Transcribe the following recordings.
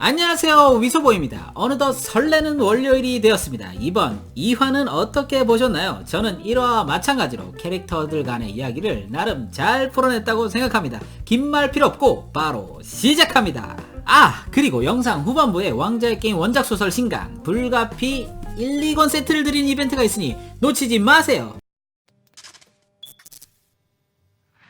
안녕하세요, 위소보입니다. 어느덧 설레는 월요일이 되었습니다. 이번 2화는 어떻게 보셨나요? 저는 1화와 마찬가지로 캐릭터들 간의 이야기를 나름 잘 풀어냈다고 생각합니다. 긴 말 필요 없고 바로 시작합니다. 그리고 영상 후반부에 왕자의 게임 원작소설 신간 불가피 1, 2권 세트를 드리는 이벤트가 있으니 놓치지 마세요.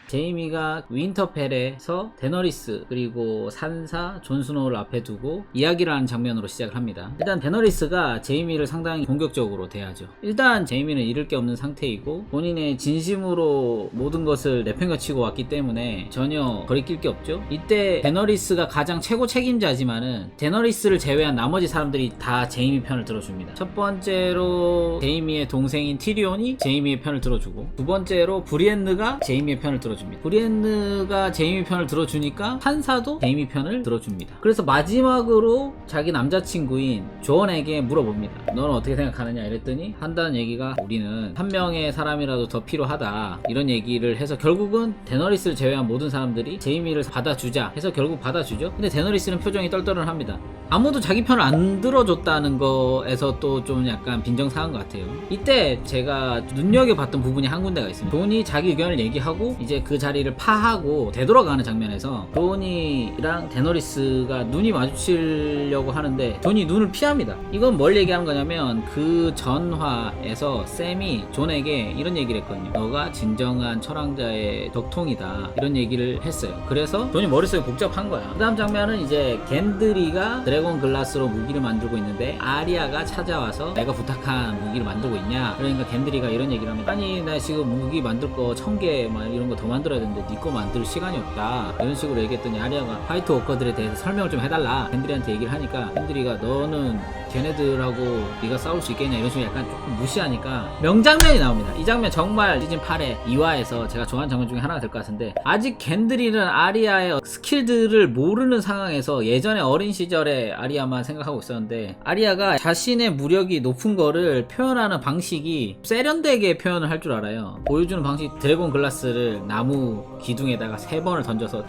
제이미가 윈터펠에서 데너리스 그리고 산사, 존스노우를 앞에 두고 이야기를 하는 장면으로 시작을 합니다. 일단 데너리스가 제이미를 상당히 공격적으로 대하죠. 일단 제이미는 잃을 게 없는 상태이고 본인의 진심으로 모든 것을 내팽겨치고 왔기 때문에 전혀 거리낄 게 없죠. 이때 데너리스가 가장 최고 책임자지만은 데너리스를 제외한 나머지 사람들이 다 제이미 편을 들어줍니다. 첫 번째로 제이미의 동생인 티리온이 제이미의 편을 들어주고, 두 번째로 브리엔느가 제이미의 편을 들어줍니다. 브리엔느가 제이미 편을 들어주니까 산사도 제이미 편을 들어줍니다. 그래서 마지막으로 자기 남자친구인 존에게 물어봅니다. 너는 어떻게 생각하느냐 이랬더니 한다는 얘기가 우리는 한 명의 사람이라도 더 필요하다 이런 얘기를 해서 결국은 데너리스를 제외한 모든 사람들이 제이미를 받아주자 해서 결국 받아주죠. 근데 데너리스는 표정이 떨떠름합니다. 아무도 자기 편을 안 들어줬다는 거에서 또 좀 약간 빈정상한 것 같아요. 이때 제가 눈여겨봤던 부분이 한 군데가 있습니다. 존이 자기 의견을 얘기하고 이제 그 자리를 파하고 되돌아가는 장면에서 존이랑 데너리스가 눈이 마주치려고 하는데 존이 눈을 피합니다. 이건 뭘 얘기하는 거냐면 그 전화에서 샘이 존에게 이런 얘기를 했거든요. 너가 진정한 철왕자의 덕통이다 이런 얘기를 했어요. 그래서 존이 머릿속이 복잡한 거야. 그 다음 장면은 이제 겐드리가 드래곤 글라스로 무기를 만들고 있는데 아리아가 찾아와서 내가 부탁한 무기를 만들고 있냐, 그러니까 겐드리가 이런 얘기를 합니다. 아니 나 지금 무기 만들 거 1000개 막 이런 거 더 만들어야 되는데 네 거 만들 시간이 없다 이런 식으로 얘기했더니 아리아가 화이트 워커들에 대해서 설명을 좀 해달라 겐드리한테 얘기를 하니까 겐드리가 너는 걔네들하고 네가 싸울 수 있겠냐 이런 식으로 약간 조금 무시하니까 명장면이 나옵니다. 이 장면 정말 시즌 8의 2화에서 제가 좋아하는 장면 중에 하나가 될 것 같은데, 아직 겐드리는 아리아의 스킬들을 모르는 상황에서 예전에 어린 시절에 아리아만 생각하고 있었는데, 아리아가 자신의 무력이 높은 거를 표현하는 방식이 세련되게 표현을 할 줄 알아요. 보여주는 방식 드래곤 글라스를 나무 기둥에다가 3번을 던져서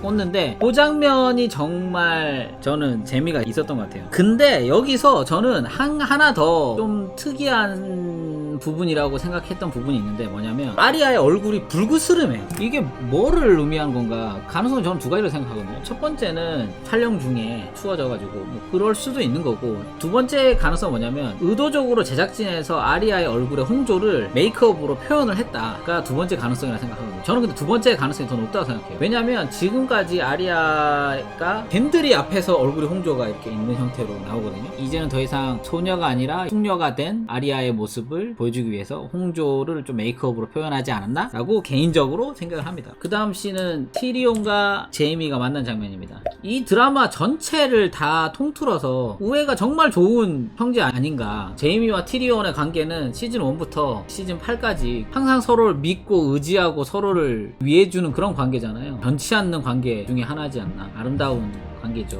꽂는데 그 장면이 정말 저는 재미가 있었던 것 같아요. 근데 여기서 저는 하나 더 좀 특이한 부분이라고 생각했던 부분이 있는데, 뭐냐면 아리아의 얼굴이 불그스름해요. 이게 뭐를 의미하는 건가? 가능성은 저는 두 가지로 생각하거든요. 첫 번째는 촬영 중에 추워져가지고 뭐 그럴 수도 있는 거고, 두 번째 가능성은 뭐냐면 의도적으로 제작진에서 아리아의 얼굴에 홍조를 메이크업으로 표현을 했다가 두 번째 가능성이라 생각하거든요. 저는 근데 두 번째 가능성이 더 높다고 생각해요. 왜냐면 지금까지 아리아가 겐드리 앞에서 얼굴에 홍조가 이렇게 있는 형태로 나오거든요. 이제는 더 이상 소녀가 아니라 숙녀가 된 아리아의 모습을 보여주기 위해서 홍조를 좀 메이크업으로 표현하지 않았나? 라고 개인적으로 생각을 합니다. 그 다음 씬은 티리온과 제이미가 만난 장면입니다. 이 드라마 전체를 다 통틀어서 우애가 정말 좋은 형제 아닌가. 제이미와 티리온의 관계는 시즌 1부터 시즌 8까지 항상 서로를 믿고 의지하고 서로를 위해주는 그런 관계잖아요. 변치 않는 관계 중에 하나지 않나. 아름다운 관계죠.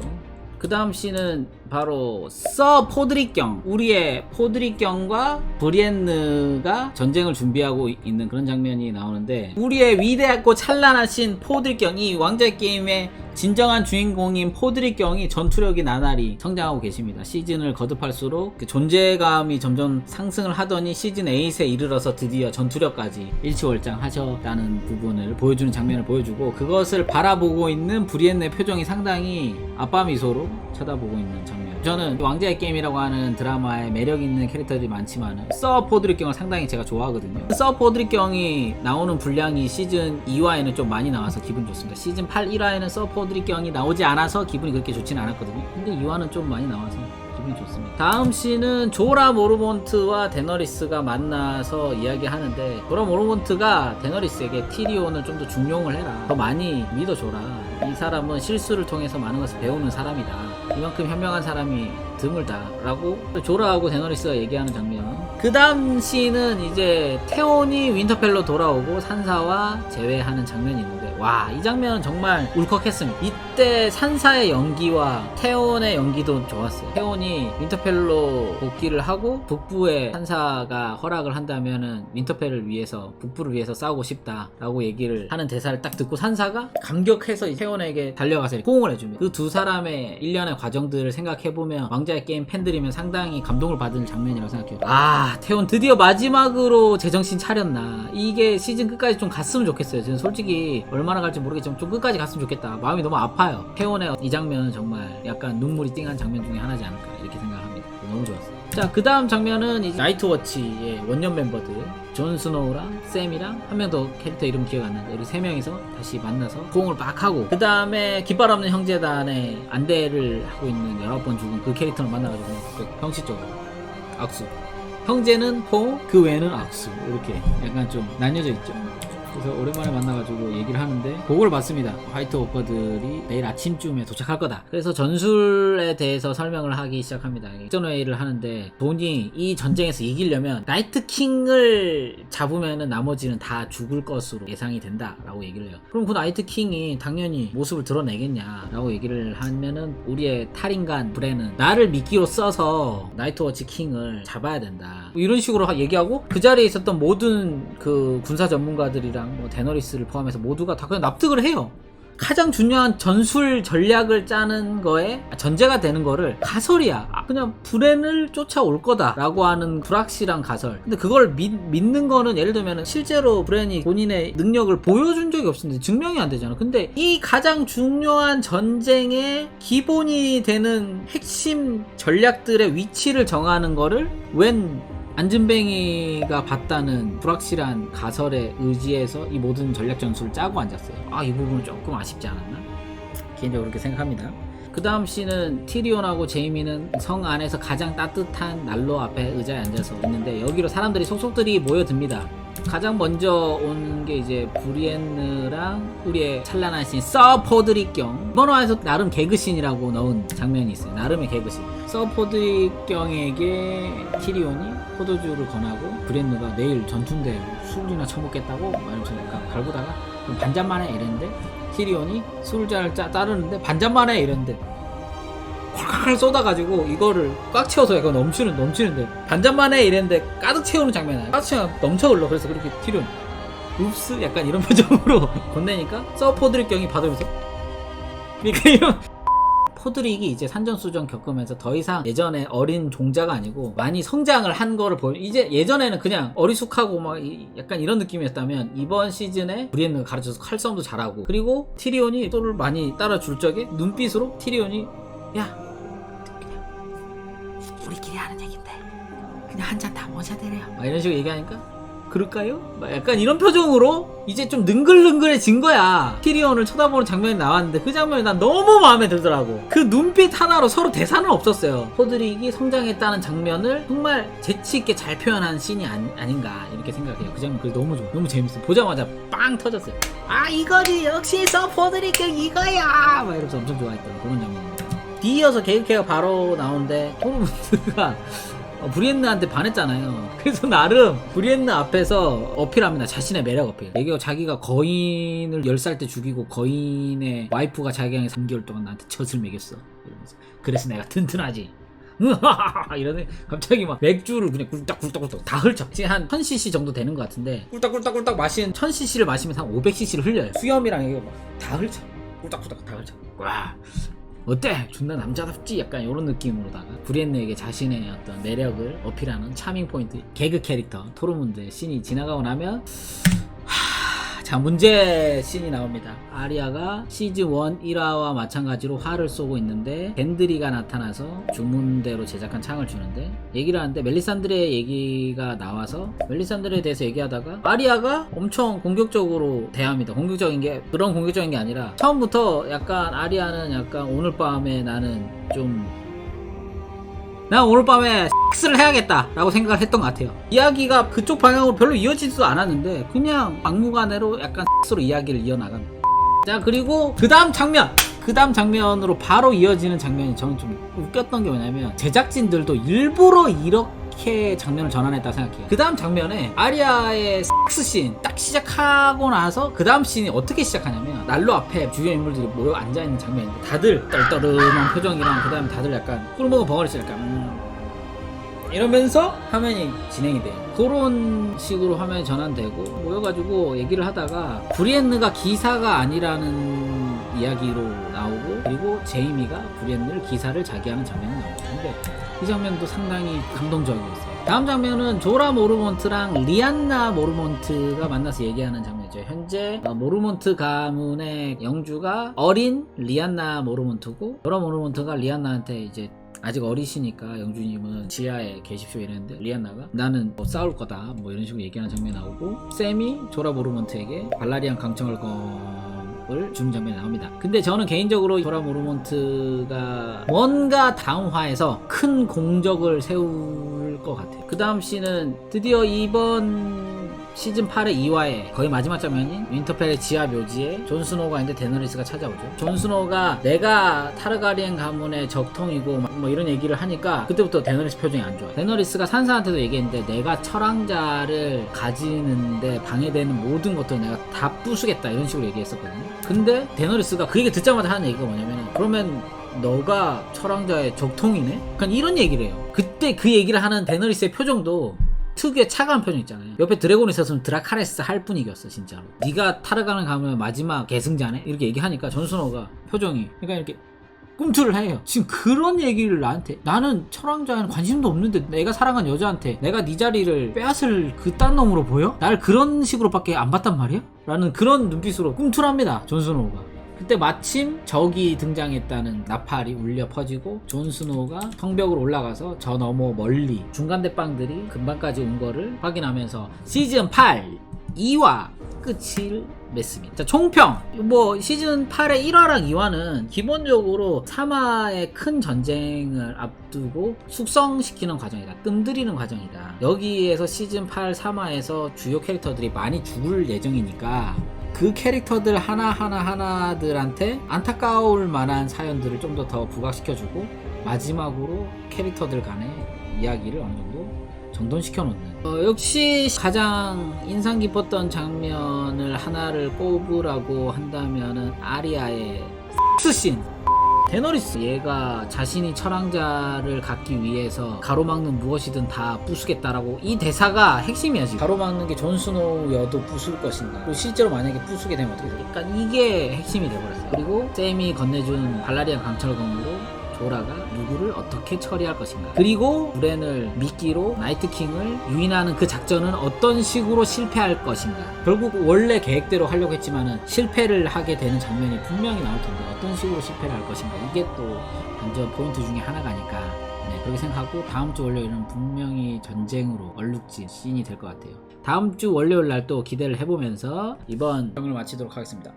그 다음 씬은 바로 서 포드릭경, 우리의 포드릭경과 브리엔느가 전쟁을 준비하고 있는 그런 장면이 나오는데, 우리의 위대하고 찬란하신 포드릭경이 왕자의 게임의 진정한 주인공인 포드릭경이 전투력이 나날이 성장하고 계십니다. 시즌을 거듭할수록 그 존재감이 점점 상승을 하더니 시즌 8에 이르러서 드디어 전투력까지 일치월장 하셨다는 부분을 보여주는 장면을 보여주고, 그것을 바라보고 있는 브리엔느의 표정이 상당히 아빠 미소로 쳐다보고 있는 장면. 저는 왕자의 게임이라고 하는 드라마에 매력 있는 캐릭터들이 많지만 서 포드릭경을 상당히 제가 좋아하거든요. 서 포드릭경이 나오는 분량이 시즌 2화에는 좀 많이 나와서 기분이 좋습니다. 시즌 8, 1화에는 서 포드릭경이 나오지 않아서 기분이 그렇게 좋지는 않았거든요. 근데 2화는 좀 많이 나와서 기분이 좋습니다. 다음 씬은 조라 모르몬트와 데너리스가 만나서 이야기하는데, 조라 모르몬트가 데너리스에게 티리온을 좀 더 중용을 해라, 더 많이 믿어줘라, 이 사람은 실수를 통해서 많은 것을 배우는 사람이다, 이만큼 현명한 사람이 드물다 라고 조라하고 데너리스가 얘기하는 장면. 그 다음 씬은 이제 테온이 윈터펠로 돌아오고 산사와 재회하는 장면이 있는데, 와, 이 장면은 정말 울컥했습니다. 이때 산사의 연기와 태온의 연기도 좋았어요. 태온이 윈터펠로 복귀를 하고 북부에 산사가 허락을 한다면은 윈터펠을 위해서 북부를 위해서 싸우고 싶다라고 얘기를 하는 대사를 딱 듣고 산사가 감격해서 태온에게 달려가서 호응을 해줍니다. 그 두 사람의 일련의 과정들을 생각해보면 왕자의 게임 팬들이면 상당히 감동을 받은 장면이라고 생각해요. 아, 태온 드디어 마지막으로 제정신 차렸나. 이게 시즌 끝까지 좀 갔으면 좋겠어요. 저는 솔직히 얼마나 갈지 모르겠지만 좀 끝까지 갔으면 좋겠다. 마음이 너무 아파요. 태온의 이 장면은 정말 약간 눈물이 띵한 장면 중에 하나지 않을까 이렇게 생각합니다. 너무 좋았어요. 자, 그 다음 장면은 이제 나이트워치의 원년 멤버들 존 스노우랑 샘이랑 한 명 더 캐릭터 이름 기억 안 나는데 우리 세 명이서 다시 만나서 호응을 막 하고, 그 다음에 깃발 없는 형제단의 안대를 하고 있는 19번 죽은 그 캐릭터를 만나가지고 형식적으로 악수, 형제는 포, 그 외에는 악수, 이렇게 약간 좀 나뉘어져 있죠. 그래서 오랜만에 만나가지고 얘기를 하는데 그걸 봤습니다. 화이트 워커들이 내일 아침쯤에 도착할 거다. 그래서 전술에 대해서 설명을 하기 시작합니다. 전회의를 하는데 돈이 이 전쟁에서 이기려면 나이트킹을 잡으면은 나머지는 다 죽을 것으로 예상이 된다 라고 얘기를 해요. 그럼 그 나이트킹이 당연히 모습을 드러내겠냐 라고 얘기를 하면은 우리의 탈인간 브레는 나를 미끼로 써서 나이트워치 킹을 잡아야 된다, 뭐 이런 식으로 얘기하고, 그 자리에 있었던 모든 그 군사 전문가들이랑 뭐 데너리스를 포함해서 모두가 다 그냥 납득을 해요. 가장 중요한 전술 전략을 짜는 거에 전제가 되는 거를 가설이야. 그냥 브렌을 쫓아올 거다 라고 하는 불확실한 가설. 근데 그걸 믿는 거는 예를 들면 실제로 브렌이 본인의 능력을 보여준 적이 없는데 증명이 안 되잖아. 근데 이 가장 중요한 전쟁의 기본이 되는 핵심 전략들의 위치를 정하는 거를 웬 안진뱅이가 봤다는 불확실한 가설에 의지해서 이 모든 전략 전술을 짜고 앉았어요. 아, 이 부분은 조금 아쉽지 않았나? 개인적으로 그렇게 생각합니다. 그 다음 씬은 티리온하고 제이미는 성 안에서 가장 따뜻한 난로 앞에 의자에 앉아서 있는데 여기로 사람들이 속속들이 모여듭니다. 가장 먼저 온 게 이제 브리엔느랑 우리의 찬란한 씬 서 포드릭경. 이번 화에서 나름 개그씬이라고 넣은 장면이 있어요. 나름의 개그씬. 서 포드릭경에게 티리온이 포도주를 권하고 브리엔느가 내일 전투인데 술이나 처먹겠다고 말하면서 갈구다가 그럼 반잔만 해 이랬는데 티리온이 술잔을 따르는데 반잔만 해 이랬는데 콸콸 쏟아가지고 이거를 꽉 채워서 약간 넘치는데 반잔만 해 이랬는데 가득 채우는 장면이야. 가득 채우면 넘쳐 흘러. 그래서 그렇게 티리온 읍스 약간 이런 표정으로 건네니까 서 포드릭경이 받으면서 그러니까 이런 포드릭이 이제 산전수전 겪으면서 더 이상 예전에 어린 종자가 아니고 많이 성장을 한 거를 이제 예전에는 그냥 어리숙하고 막 약간 이런 느낌이었다면 이번 시즌에 브리엔느가 가르쳐서 칼싸움도 잘하고, 그리고 티리온이 또를 많이 따라줄 적에 눈빛으로 티리온이 야 그냥 우리끼리 하는 얘긴데 그냥 한 잔 다 모셔드려 막 이런 식으로 얘기하니까 그럴까요? 막 약간 이런 표정으로 이제 좀 능글능글해진 거야. 티리온을 쳐다보는 장면이 나왔는데 그 장면이 난 너무 마음에 들더라고. 그 눈빛 하나로 서로 대사는 없었어요. 포드릭이 성장했다는 장면을 정말 재치있게 잘 표현한 씬이 아닌가 이렇게 생각해요. 그 장면 그래서 너무 좋아. 너무 재밌어. 보자마자 빵 터졌어요. 아, 이거지 역시 서 포드릭 이거야 막 이러면서 엄청 좋아했던 그런 장면입니다. 뒤이어서 개그캐가 바로 나오는데 토르문드가 브리엔느한테 반했잖아요. 그래서 나름 브리엔느 앞에서 어필합니다. 자신의 매력 어필. 자기가 거인을 10살 때 죽이고 거인의 와이프가 자기가 3개월 동안 나한테 젖을 먹였어 이러면서. 그래서 내가 튼튼하지. 이러더니 갑자기 막 맥주를 그냥 꿀딱꿀딱꿀딱 다 흘쳐. 지금 한 1000cc 정도 되는 것 같은데 꿀딱꿀딱꿀딱 마신 1000cc를 마시면서 한 500cc를 흘려요. 수염이랑 이거 막 다 흘쳐. 꿀딱꿀딱 다 흘쳐. 와, 어때? 존나 남자답지? 약간 이런 느낌으로다가 브리엔느에게 자신의 어떤 매력을 어필하는 차밍 포인트 개그 캐릭터 토르문드의 씬이 지나가고 나면 자, 문제 씬이 나옵니다. 아리아가 시즌 1 1화와 마찬가지로 활을 쏘고 있는데 겐드리가 나타나서 주문대로 제작한 창을 주는데 얘기를 하는데 멜리산드레의 얘기가 나와서 멜리산드레에 대해서 얘기하다가 아리아가 엄청 공격적으로 대합니다. 공격적인 게 그런 공격적인 게 아니라 처음부터 약간 아리아는 약간 오늘 밤에 나는 난 오늘 밤에 섹스를 해야겠다 라고 생각을 했던 것 같아요. 이야기가 그쪽 방향으로 별로 이어지지도 않았는데 그냥 막무가내로 약간 섹스로 이야기를 이어나갑니다. 자, 그리고 그 다음 장면으로 바로 이어지는 장면이 저는 좀 웃겼던 게 뭐냐면 제작진들도 일부러 이렇게 장면을 전환했다 생각해요. 그 다음 장면에 아리아의 섹스씬 딱 시작하고 나서 그 다음 씬이 어떻게 시작하냐면 난로 앞에 주요 인물들이 모여 앉아있는 장면인데 다들 떨떠름한 표정이랑 그 다음에 다들 약간 꿀먹은 벙어리씩 약간 이러면서 화면이 진행이 돼요. 그런 식으로 화면이 전환되고 모여가지고 얘기를 하다가 브리엔느가 기사가 아니라는 이야기로 나오고 그리고 제이미가 브리엔느를 기사를 자기 하는 장면이 나오고 근데 이 장면도 상당히 감동적이었어요. 다음 장면은 조라 모르몬트랑 리안나 모르몬트가 만나서 얘기하는 장면이죠. 현재 모르몬트 가문의 영주가 어린 리안나 모르몬트고 조라 모르몬트가 리안나한테 이제 아직 어리시니까 영주님은 지하에 계십시오 이랬는데 리안나가 나는 뭐 싸울 거다 뭐 이런 식으로 얘기하는 장면이 나오고 샘이 조라 모르몬트에게 발라리안 강청을검을 주는 장면이 나옵니다. 근데 저는 개인적으로 조라 모르몬트가 뭔가 다음 화에서 큰 공적을 세울 것 같아요. 그 다음 씬은 드디어 이번 시즌 8의 2화에 거의 마지막 장면인 윈터펠의 지하 묘지에 존 스노우가 있는데 데너리스가 찾아오죠. 존 스노우가 내가 타르가리엔 가문의 적통이고 뭐 이런 얘기를 하니까 그때부터 데너리스 표정이 안 좋아요. 데너리스가 산사한테도 얘기했는데 내가 철왕자를 가지는데 방해되는 모든 것들을 내가 다 부수겠다 이런 식으로 얘기했었거든요. 근데 데너리스가 그 얘기 듣자마자 하는 얘기가 뭐냐면 그러면 너가 철왕자의 적통이네? 약간 이런 얘기를 해요. 그때 그 얘기를 하는 데너리스의 표정도 특유의 차가운 표정 있잖아요. 옆에 드래곤이 있었으면 드라카레스 할 분위기였어 진짜로. 네가 타르가는 가면 마지막 계승자네? 이렇게 얘기하니까 존 스노우가 표정이 그러니까 이렇게 꿈틀을 해요. 지금 그런 얘기를 나한테 나는 철왕자에는 관심도 없는데 내가 사랑한 여자한테 내가 네 자리를 빼앗을 그딴 놈으로 보여? 날 그런 식으로밖에 안 봤단 말이야? 라는 그런 눈빛으로 꿈틀합니다 존 스노우가. 그때 마침 적이 등장했다는 나팔이 울려 퍼지고 존 스노우가 성벽으로 올라가서 저 너머 멀리 중간 대빵들이 금방까지 온 거를 확인하면서 시즌 8 2화 끝을 맺습니다. 자, 총평 뭐 시즌 8의 1화랑 2화는 기본적으로 3화의 큰 전쟁을 앞두고 숙성시키는 과정이다. 뜸들이는 과정이다. 여기에서 시즌 8 3화에서 주요 캐릭터들이 많이 죽을 예정이니까 그 캐릭터들 하나들한테 안타까울 만한 사연들을 좀 더 부각시켜주고 마지막으로 캐릭터들 간의 이야기를 어느 정도 정돈시켜 놓는 역시 가장 인상 깊었던 장면을 하나를 꼽으라고 한다면은 아리아의 섹스씬. 데너리스 얘가 자신이 철왕자를 갖기 위해서 가로막는 무엇이든 다 부수겠다라고 이 대사가 핵심이야. 지금 가로막는 게 존 스노우여도 부술 것인가 그리고 실제로 만약에 부수게 되면 어떻게 될까. 그러니까 이게 핵심이 돼버렸어요. 그리고 샘이 건네준 발라리안 강철검으로 조라가 누구를 어떻게 처리할 것인가 그리고 브렌을 미끼로 나이트킹을 유인하는 그 작전은 어떤 식으로 실패할 것인가. 결국 원래 계획대로 하려고 했지만은 실패를 하게 되는 장면이 분명히 나올 텐데 어떤 식으로 실패를 할 것인가 이게 또 완전 포인트 중에 하나가 아닐까 그렇게 생각하고 다음 주 월요일은 분명히 전쟁으로 얼룩진 씬이 될 것 같아요. 다음 주 월요일 날 또 기대를 해보면서 이번 영상을 마치도록 하겠습니다.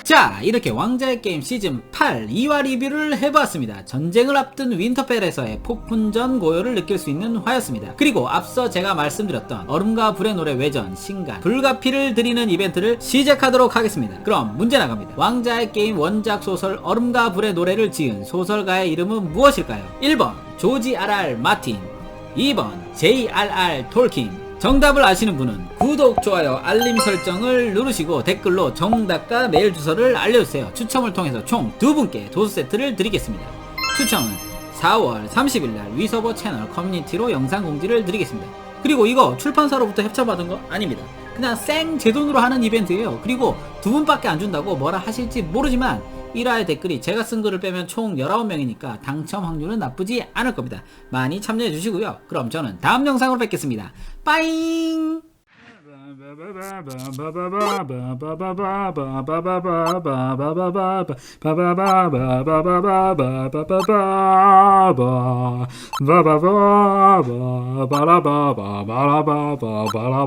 자, 이렇게 왕자의 게임 시즌 8 2화 리뷰를 해보았습니다. 전쟁을 앞둔 윈터펠에서의 폭풍전 고요를 느낄 수 있는 화였습니다. 그리고 앞서 제가 말씀드렸던 얼음과 불의 노래 외전, 신간, 불가피를 드리는 이벤트를 시작하도록 하겠습니다. 그럼 문제 나갑니다. 왕자의 게임 원작 소설 얼음과 불의 노래를 지은 소설가의 이름은 무엇일까요? 1번 조지 R.R. 마틴, 2번 J.R.R. 톨킨. 정답을 아시는 분은 구독, 좋아요, 알림 설정을 누르시고 댓글로 정답과 메일 주소를 알려주세요. 추첨을 통해서 총 2분께 도수 세트를 드리겠습니다. 추첨은 4월 30일날 위서버 채널 커뮤니티로 영상 공지를 드리겠습니다. 그리고 이거 출판사로부터 협찬받은 거 아닙니다. 그냥 생 제 돈으로 하는 이벤트예요. 그리고 2분밖에 안 준다고 뭐라 하실지 모르지만 1화의 댓글이 제가 쓴 글을 빼면 총 19명이니까 당첨 확률은 나쁘지 않을 겁니다. 많이 참여해 주시고요. 그럼 저는 다음 영상으로 뵙겠습니다. 빠잉!